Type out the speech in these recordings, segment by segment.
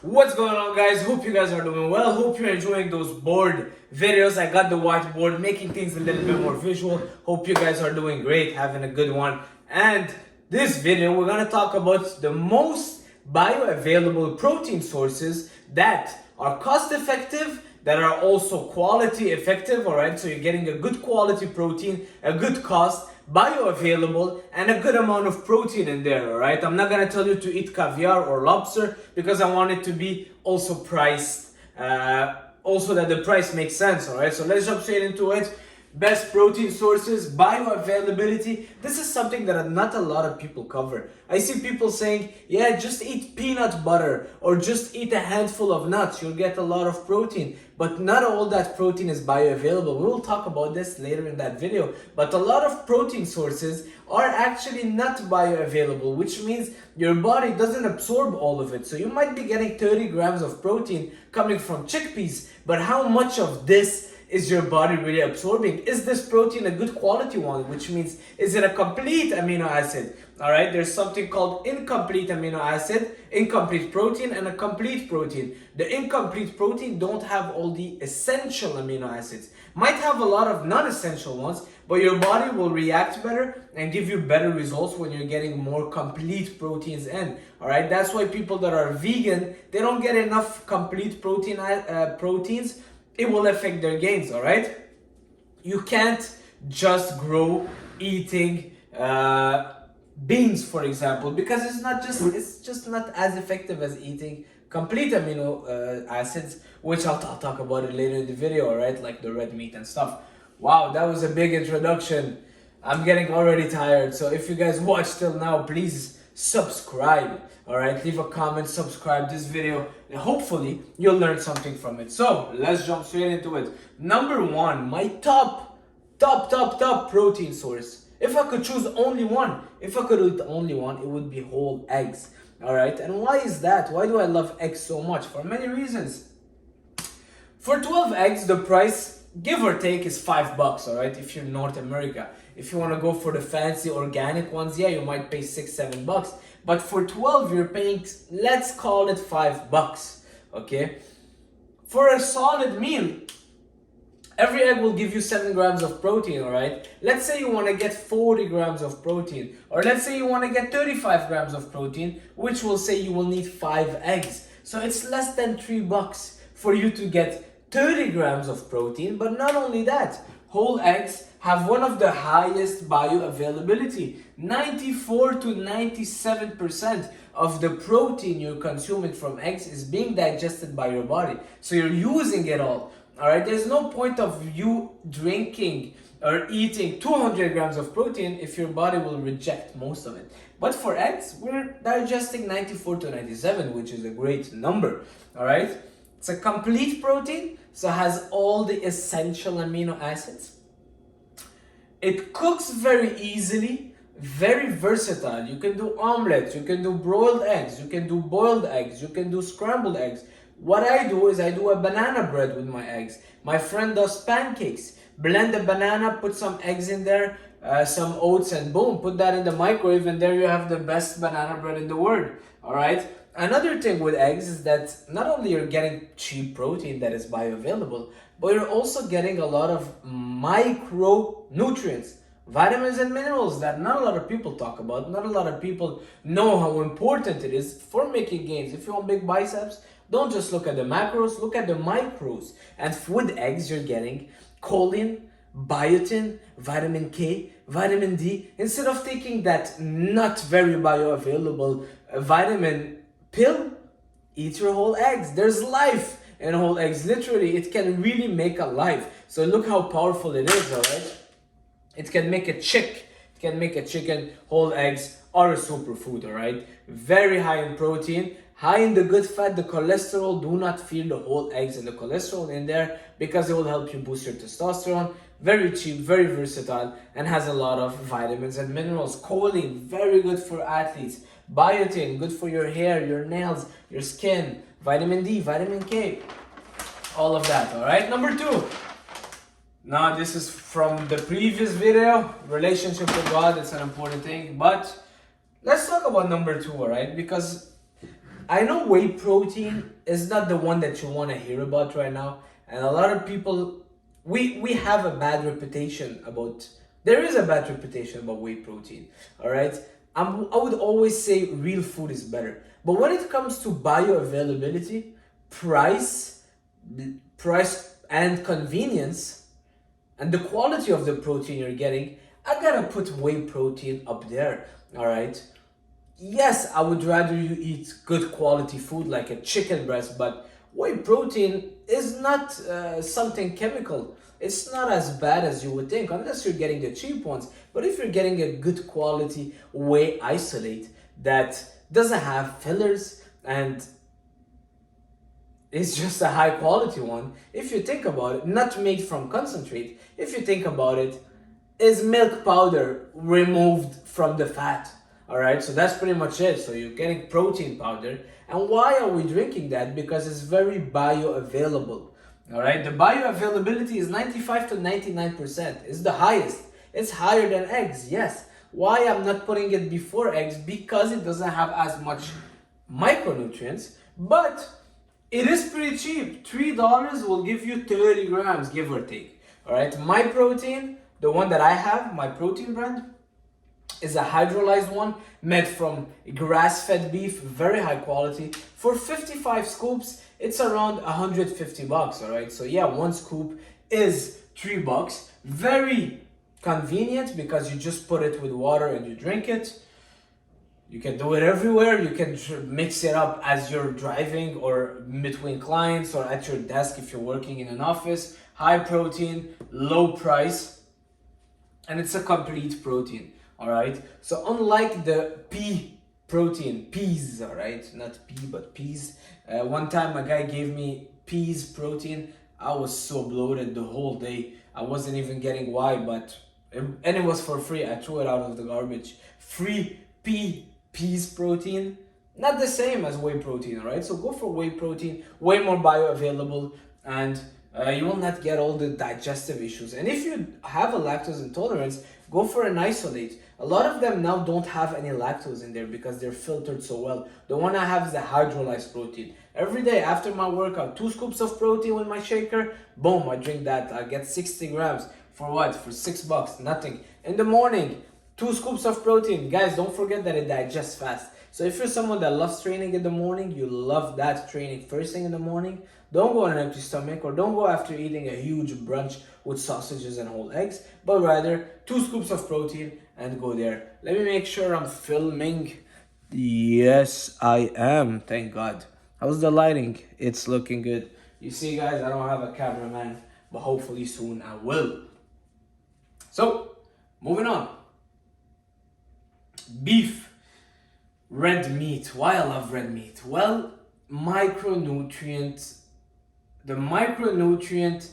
What's going on, guys? Hope you guys are doing well. Hope you're enjoying those board videos. I got the whiteboard, making things a little bit more visual. Hope you guys are doing great, having a good one. And this video, we're gonna talk about the most bioavailable protein sources that are cost effective, that are also quality effective, all right? So you're getting a good quality protein, a good cost, bioavailable, and a good amount of protein in there, all right? I'm not gonna tell you to eat caviar or lobster because I want it to be also priced, also that the price makes sense, all right? So let's jump straight into it. Best protein sources, bioavailability. This is something that not a lot of people cover. I see people saying, yeah, just eat peanut butter or just eat a handful of nuts. You'll get a lot of protein. But not all that protein is bioavailable. We will talk about this later in that video. But a lot of protein sources are actually not bioavailable, which means your body doesn't absorb all of it. So you might be getting 30 grams of protein coming from chickpeas, but how much of this is your body really absorbing? Is this protein a good quality one? Which means, is it a complete amino acid? All right, there's something called incomplete amino acid, incomplete protein, and a complete protein. The incomplete protein don't have all the essential amino acids. Might have a lot of non-essential ones, but your body will react better and give you better results when you're getting more complete proteins in. All right, that's why people that are vegan, they don't get enough complete proteins. It will affect their gains, all right? You can't just grow eating beans, for example, because it's just not as effective as eating complete amino acids, which I'll talk about it later in the video, all right? Like the red meat and stuff. Wow, that was a big introduction. I'm getting already tired, so if you guys watched till now, please subscribe, all right? Leave a comment, subscribe this video, and hopefully you'll learn something from it. So let's jump straight into it. Number one, my top protein source. If I could choose only one, if I could eat only one, it would be whole eggs, all right? And why is that? Why do I love eggs so much? For many reasons. For 12 eggs, the price, give or take, is $5, all right? If you're in North America. If you want to go for the fancy organic ones, yeah, you might pay $6-7. But for 12, you're paying, let's call it $5, okay? For a solid meal, every egg will give you 7 grams of protein, all right? Let's say you want to get 40 grams of protein, or let's say you want to get 35 grams of protein, which will say you will need 5 eggs. So it's less than $3 for you to get 30 grams of protein. But not only that, whole eggs have one of the highest bioavailability. 94 to 97% of the protein you're consuming from eggs is being digested by your body. So you're using it all. All right, there's no point of you drinking or eating 200 grams of protein if your body will reject most of it. But for eggs, we're digesting 94 to 97, which is a great number. All right, it's a complete protein, so it has all the essential amino acids. It cooks very easily, very versatile. You can do omelets, you can do broiled eggs, you can do boiled eggs, you can do scrambled eggs. What I do is I do a banana bread with my eggs. My friend does pancakes. Blend the banana, put some eggs in there, some oats, and boom, put that in the microwave, and there you have the best banana bread in the world. All right? Another thing with eggs is that not only you're getting cheap protein that is bioavailable, but you're also getting a lot of micronutrients, vitamins and minerals that not a lot of people talk about. Not a lot of people know how important it is for making gains. If you want big biceps, don't just look at the macros, look at the micros. And with eggs, you're getting choline, biotin, vitamin K, vitamin D. Instead of taking that not very bioavailable vitamin pill, eat your whole eggs. There's life in whole eggs. Literally, it can really make a life. So look how powerful it is, all right? It can make a chick. It can make a chicken. Whole eggs are a superfood, all right? Very high in protein, high in the good fat, the cholesterol. Do not feel the whole eggs and the cholesterol in there because it will help you boost your testosterone. Very cheap, very versatile, and has a lot of vitamins and minerals. Choline, very good for athletes. Biotin, good for your hair, your nails, your skin. Vitamin D, vitamin K, all of that, all right? Number two. Now, this is from the previous video, relationship with God. It's an important thing, but let's talk about number two, all right? Because I know whey protein is not the one that you want to hear about right now, and a lot of people, we have a bad reputation about. There is a bad reputation about whey protein. All right, I would always say real food is better, but when it comes to bioavailability, price, price and convenience, and the quality of the protein you're getting, I gotta put whey protein up there. All right. Yes, I would rather you eat good quality food like a chicken breast, but whey protein is not something chemical. It's not as bad as you would think, unless you're getting the cheap ones. But if you're getting a good quality whey isolate that doesn't have fillers and it's just a high quality one, if you think about it, not made from concentrate, if you think about it, is milk powder removed from the fat. All right, so that's pretty much it. So you're getting protein powder. And why are we drinking that? Because it's very bioavailable. All right, the bioavailability is 95 to 99%. It's the highest. It's higher than eggs, yes. Why I'm not putting it before eggs? Because it doesn't have as much micronutrients, but it is pretty cheap. $3 will give you 30 grams, give or take. All right, my protein, the one that I have, my protein brand, is a hydrolyzed one made from grass-fed beef, very high quality. For 55 scoops, it's around $150. All right, so yeah, one scoop is $3. Very convenient because you just put it with water and you drink it. You can do it everywhere. You can mix it up as you're driving or between clients or at your desk if you're working in an office. High protein, low price, and it's a complete protein. All right, so unlike the pea protein, peas, all right, not pea but peas. One time a guy gave me peas protein. I was so bloated the whole day. I wasn't even getting why, but and it was for free. I threw it out of the garbage. Free peas protein, not the same as whey protein. All right, so go for whey protein, way more bioavailable, and you will not get all the digestive issues. And if you have a lactose intolerance, go for an isolate. A lot of them now don't have any lactose in there because they're filtered so well. The one I have is the hydrolyzed protein. Every day after my workout, 2 scoops of protein with my shaker, boom, I drink that. I get 60 grams. For what? For $6, nothing. In the morning, 2 scoops of protein. Guys, don't forget that it digests fast. So if you're someone that loves training in the morning, you love that training first thing in the morning, don't go on an empty stomach or don't go after eating a huge brunch with sausages and whole eggs, but rather 2 scoops of protein and go there. Let me make sure I'm filming. Yes, I am. Thank God. How's the lighting? It's looking good. You see, guys, I don't have a cameraman, but hopefully soon I will. So, moving on. Beef. Red meat. Why I love red meat? Well, the micronutrient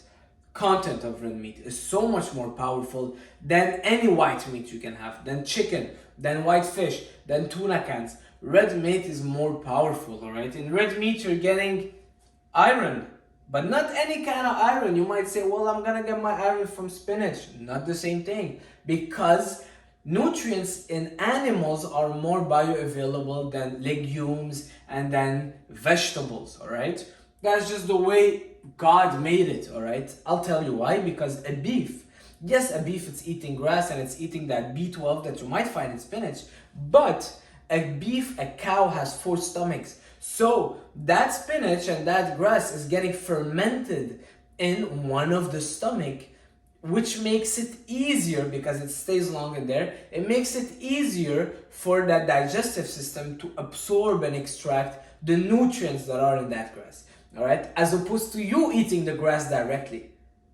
content of red meat is so much more powerful than any white meat you can have, than chicken, than white fish, than tuna cans. Red meat is more powerful, all right? In red meat, you're getting iron, but not any kind of iron. You might say, well, I'm gonna get my iron from spinach. Not the same thing, because nutrients in animals are more bioavailable than legumes and than vegetables, all right? That's just the way God made it, all right? I'll tell you why. Because a beef, yes, a beef, it's eating grass and it's eating that B12 that you might find in spinach, but a cow has 4 stomachs. So that spinach and that grass is getting fermented in one of the stomach, which makes it easier because it stays long in there. It makes it easier for that digestive system to absorb and extract the nutrients that are in that grass. All right, as opposed to you eating the grass directly.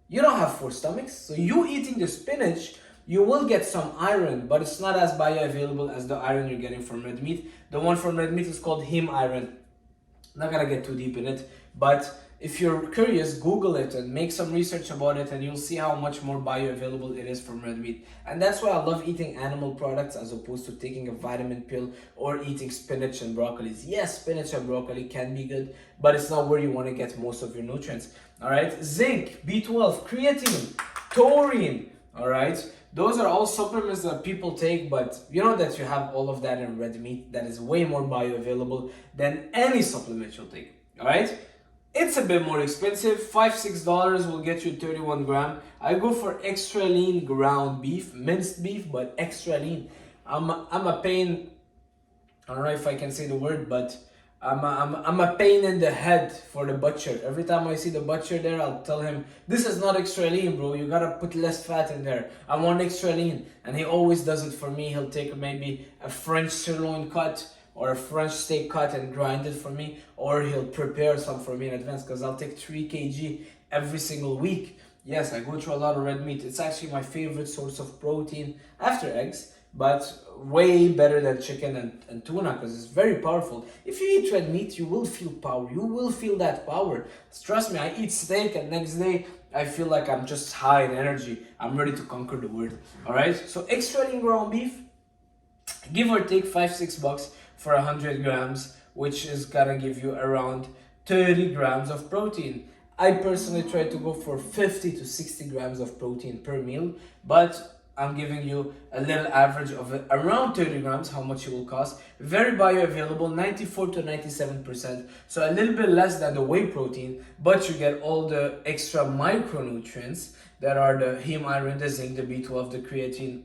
You don't have 4 stomachs, so you eating the spinach, you will get some iron, but it's not as bioavailable as the iron you're getting from red meat. The one from red meat is called heme iron. Not gonna get too deep in it, but if you're curious, Google it and make some research about it, and you'll see how much more bioavailable it is from red meat. And that's why I love eating animal products as opposed to taking a vitamin pill or eating spinach and broccolis. Yes, spinach and broccoli can be good, but it's not where you want to get most of your nutrients. All right, zinc, B12, creatine, taurine. All right, Those are all supplements that people take, but you know that you have all of that in red meat that is way more bioavailable than any supplement you'll take. All right? It's a bit more expensive. $5-6 will get you 31 gram. I go for extra lean ground beef, minced beef, but extra lean. I'm a pain. I don't know if I can say the word, but I'm a pain in the head for the butcher. Every time I see the butcher there, I'll tell him, this is not extra lean, bro. You gotta put less fat in there. I want extra lean. And he always does it for me. He'll take maybe a French sirloin cut or a French steak cut and grind it for me, or he'll prepare some for me in advance, because I'll take 3 kg every single week. Yes, I go through a lot of red meat. It's actually my favorite source of protein after eggs, but way better than chicken and tuna, because it's very powerful. If you eat red meat, you will feel power. You will feel that power. Trust me, I eat steak and next day I feel like I'm just high in energy. I'm ready to conquer the world. All right, so extra lean ground beef, give or take $5-6 for 100 grams, which is gonna give you around 30 grams of protein. I personally try to go for 50 to 60 grams of protein per meal, but I'm giving you a little average of around 30 grams, how much it will cost. Very bioavailable, 94 to 97%. So a little bit less than the whey protein, but you get all the extra micronutrients that are the heme iron, the zinc, the B12, the creatine,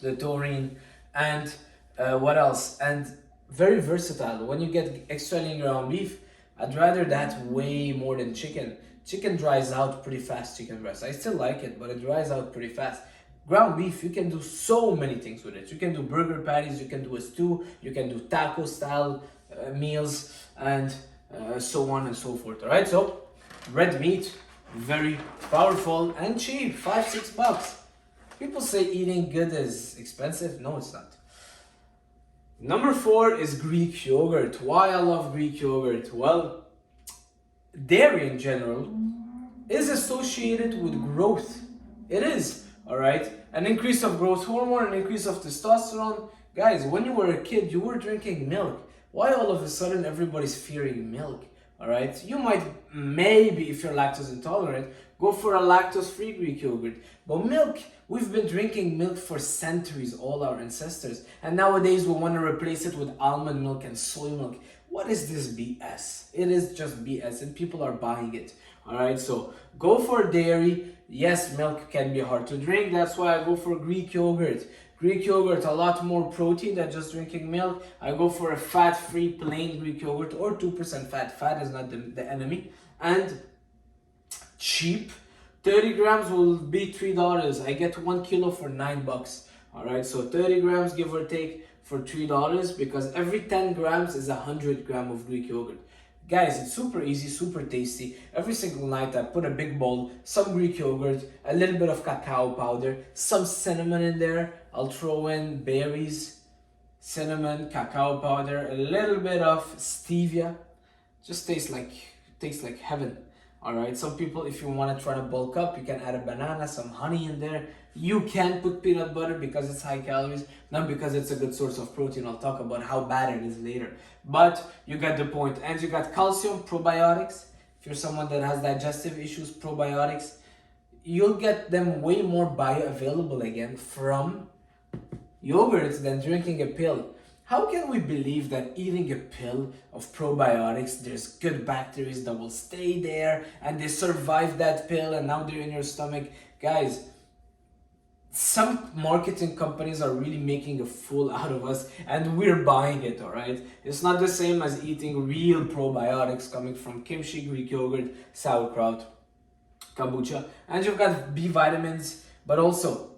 the taurine, and what else? And very versatile. When you get extra lean ground beef, I'd rather that way more than chicken. Chicken dries out pretty fast, chicken breast. I still like it, but it dries out pretty fast. Ground beef, you can do so many things with it. You can do burger patties, you can do a stew, you can do taco style meals, and so on and so forth. All right, so red meat, very powerful and cheap, $5-6. People say eating good is expensive. No, it's not. Number 4 is Greek yogurt. Why I love Greek yogurt? Well, dairy in general is associated with growth. It is, all right? An increase of growth hormone, an increase of testosterone. Guys, when you were a kid, you were drinking milk. Why all of a sudden everybody's fearing milk? All right, you might, maybe if you're lactose intolerant, go for a lactose-free Greek yogurt. But milk, we've been drinking milk for centuries, all our ancestors. And nowadays we want to replace it with almond milk and soy milk. What is this BS? It is just BS and people are buying it. All right, so go for dairy. Yes, milk can be hard to drink. That's why I go for Greek yogurt. Greek yogurt, a lot more protein than just drinking milk. I go for a fat-free plain Greek yogurt or 2% fat. Fat is not the enemy. And cheap. 30 grams will be $3. I get 1 kilo for $9. All right, so 30 grams, give or take, for $3, because every 10 grams is 100 grams of Greek yogurt. Guys, it's super easy, super tasty. Every single night I put a big bowl, some Greek yogurt, a little bit of cacao powder, some cinnamon in there. I'll throw in berries, cinnamon, cacao powder, a little bit of stevia. Just tastes like heaven. All right, some people, if you want to try to bulk up, you can add a banana, some honey in there. You can put peanut butter because it's high calories, not because it's a good source of protein. I'll talk about how bad it is later. But you get the point. And you got calcium, probiotics. If you're someone that has digestive issues, probiotics, you'll get them way more bioavailable again from yogurts than drinking a pill. How can we believe that eating a pill of probiotics, there's good bacteria that will stay there and they survive that pill and now they're in your stomach? Guys, some marketing companies are really making a fool out of us and we're buying it, all right? It's not the same as eating real probiotics coming from kimchi, Greek yogurt, sauerkraut, kombucha. And you've got B vitamins, but also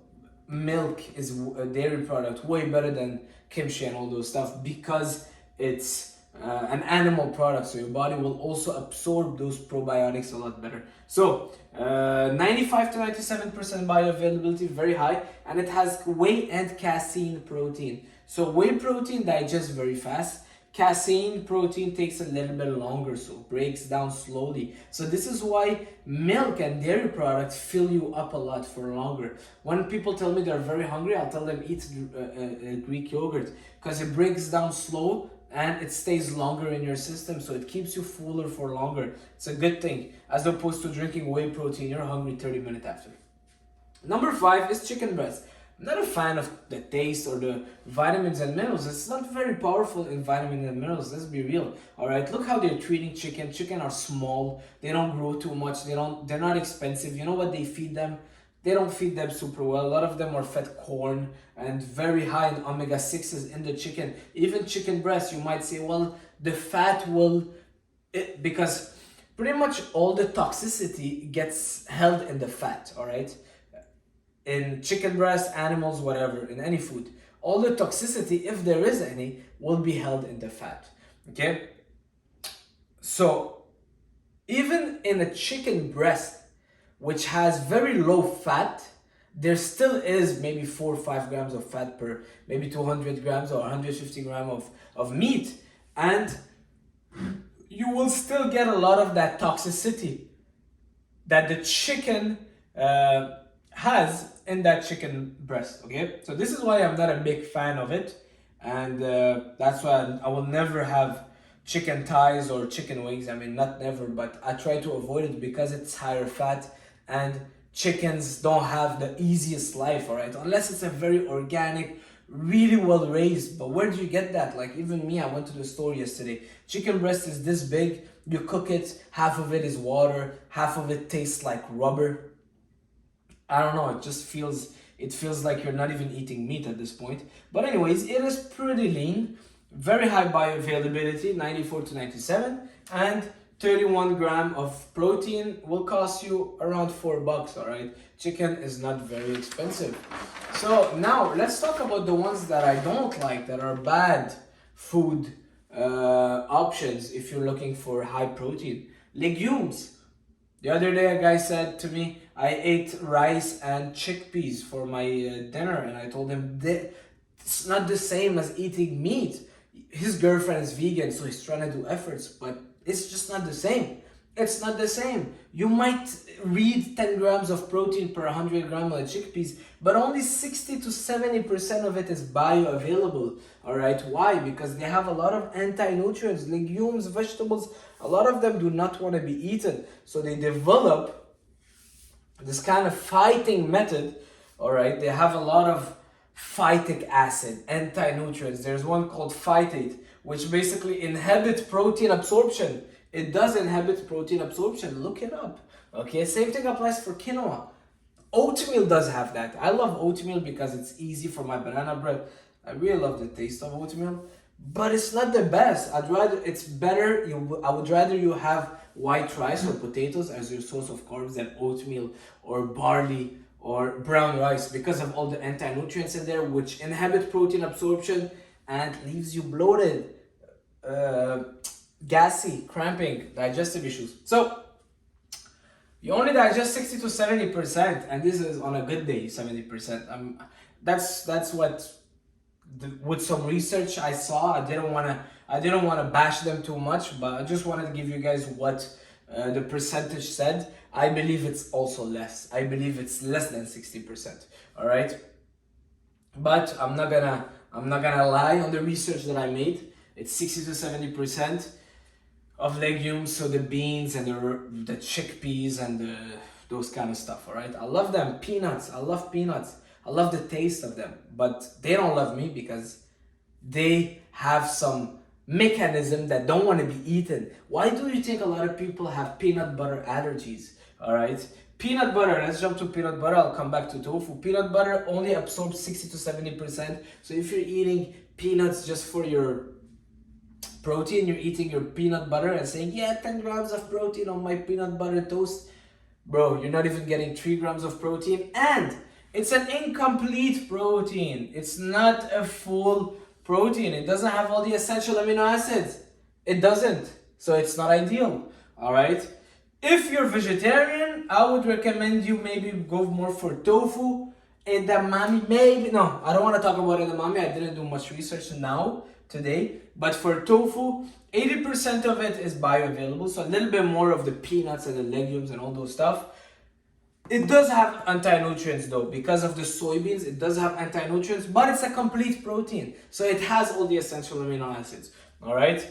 milk is a dairy product, way better than kimchi and all those stuff because it's an animal product, so your body will also absorb those probiotics a lot better. So 95 to 97% bioavailability, very high, and it has whey and casein protein. So whey protein digests very fast. Casein protein takes a little bit longer, so breaks down slowly. So this is why milk and dairy products fill you up a lot for longer. When people tell me they're very hungry, I'll tell them eat Greek yogurt because it breaks down slow and it stays longer in your system, so it keeps you fuller for longer. It's a good thing, as opposed to drinking whey protein, you're hungry 30 minutes after. Number 5 is chicken breast. I'm not a fan of the taste or the vitamins and minerals. It's not very powerful in vitamins and minerals. Let's be real. All right, look how they're treating chicken. Chicken are small. They don't grow too much. They're not expensive. You know what they feed them? They don't feed them super well. A lot of them are fed corn and very high in omega-6s in the chicken. Even chicken breast, you might say, well, the fat will, because pretty much all the toxicity gets held in the fat, all right? In chicken breast, animals, whatever, in any food. All the toxicity, if there is any, will be held in the fat, okay? So, even in a chicken breast, which has very low fat, there still is maybe 4 or 5 grams of fat per maybe 200 grams or 150 grams of meat. And you will still get a lot of that toxicity that the chicken has in that chicken breast, okay? So this is why I'm not a big fan of it. And that's why I will never have chicken thighs or chicken wings. I mean, not never, but I try to avoid it because it's higher fat. And chickens don't have the easiest life, all right? Unless it's a very organic, really well raised. But where do you get that? Like even me, I went to the store yesterday. Chicken breast is this big. You cook it, half of it is water, half of it tastes like rubber. I don't know, it feels like you're not even eating meat at this point. But anyways, it is pretty lean, very high bioavailability, 94 to 97, and 31 gram of protein will cost you around $4, all right? Chicken is not very expensive. So now let's talk about the ones that I don't like, that are bad food options if you're looking for high protein. Legumes. The other day a guy said to me, I ate rice and chickpeas for my dinner, and I told him it's not the same as eating meat. His girlfriend is vegan, so he's trying to do efforts, but it's just not the same. It's not the same. You might read 10 grams of protein per 100 grams of chickpeas, but only 60 to 70% of it is bioavailable. All right, why? Because they have a lot of anti-nutrients. Legumes, vegetables, a lot of them do not want to be eaten. So they develop this kind of fighting method. All right, they have a lot of phytic acid, anti-nutrients. There's one called phytate, which basically inhibits protein absorption. It does inhibit protein absorption. Look it up. Okay, same thing applies for quinoa. Oatmeal does have that. I love oatmeal because it's easy for my banana bread. I really love the taste of oatmeal, but it's not the best. I would rather you have white rice or potatoes as your source of carbs than oatmeal or barley or brown rice, because of all the anti-nutrients in there, which inhibit protein absorption and leaves you bloated, gassy, cramping, digestive issues. So you only digest 60 to 70%, and this is on a good day 70%. That's what with some research I saw. I didn't want to bash them too much, but I just wanted to give you guys what the percentage said. I believe it's also less. I believe it's less than 60%. All right, but I'm not gonna lie on the research that I made. It's 60 to 70% of legumes, so the beans and the chickpeas and those kind of stuff. All right, I love them. Peanuts, I love peanuts. I love the taste of them, but they don't love me because they have some mechanism that don't want to be eaten. Why do you think a lot of people have peanut butter allergies? All right, peanut butter, let's jump to peanut butter. I'll come back to tofu. Peanut butter only absorbs 60 to 70%. So if you're eating peanuts just for your protein, you're eating your peanut butter and saying, yeah, 10 grams of protein on my peanut butter toast. Bro, you're not even getting 3 grams of protein, and it's an incomplete protein. It's not a full protein. It doesn't have all the essential amino acids. It doesn't. So it's not ideal. All right. If you're vegetarian, I would recommend you maybe go more for tofu, edamame. Maybe, no, I don't want to talk about edamame. I didn't do much research today. But for tofu, 80% of it is bioavailable. So a little bit more of the peanuts and the legumes and all those stuff. It does have anti-nutrients though, because of the soybeans. It does have anti-nutrients, but it's a complete protein. So it has all the essential amino acids. All right.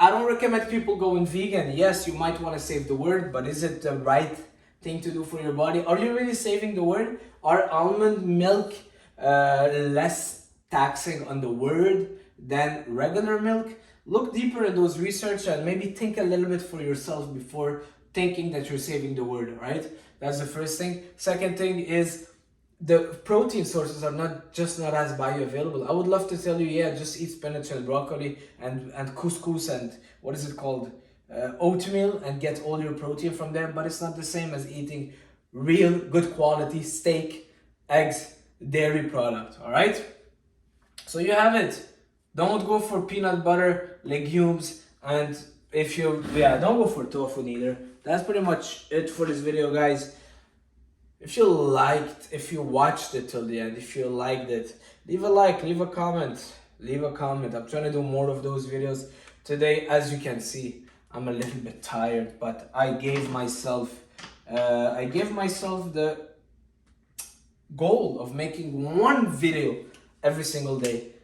I don't recommend people going vegan. Yes, you might want to save the world, but is it the right thing to do for your body. Are you really saving the world? Are almond milk less taxing on the world than regular milk? Look deeper in those research and maybe think a little bit for yourself before thinking that you're saving the world, right? That's the first thing. Second thing is the protein sources are not as bioavailable. I would love to tell you, yeah, just eat spinach and broccoli and couscous and what is it called? Oatmeal, and get all your protein from there, but it's not the same as eating real good quality steak, eggs, dairy product, all right? So you have it. Don't go for peanut butter, legumes, and don't go for tofu neither. That's pretty much it for this video, guys. If you watched it till the end, if you liked it, leave a like, leave a comment. I'm trying to do more of those videos. Today, as you can see, I'm a little bit tired, but I gave myself the goal of making one video every single day.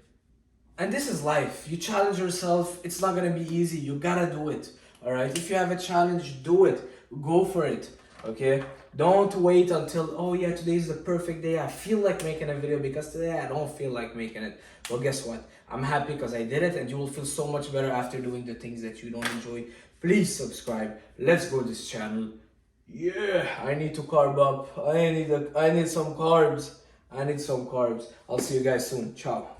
And this is life. You challenge yourself. It's not gonna be easy. You gotta do it. All right. If you have a challenge, do it. Go for it. Okay. Don't wait until, oh yeah, today's the perfect day. I feel like making a video because today I don't feel like making it. Well, guess what? I'm happy because I did it, and you will feel so much better after doing the things that you don't enjoy. Please subscribe. Let's grow this channel. Yeah, I need to carb up. I need some carbs. I'll see you guys soon. Ciao.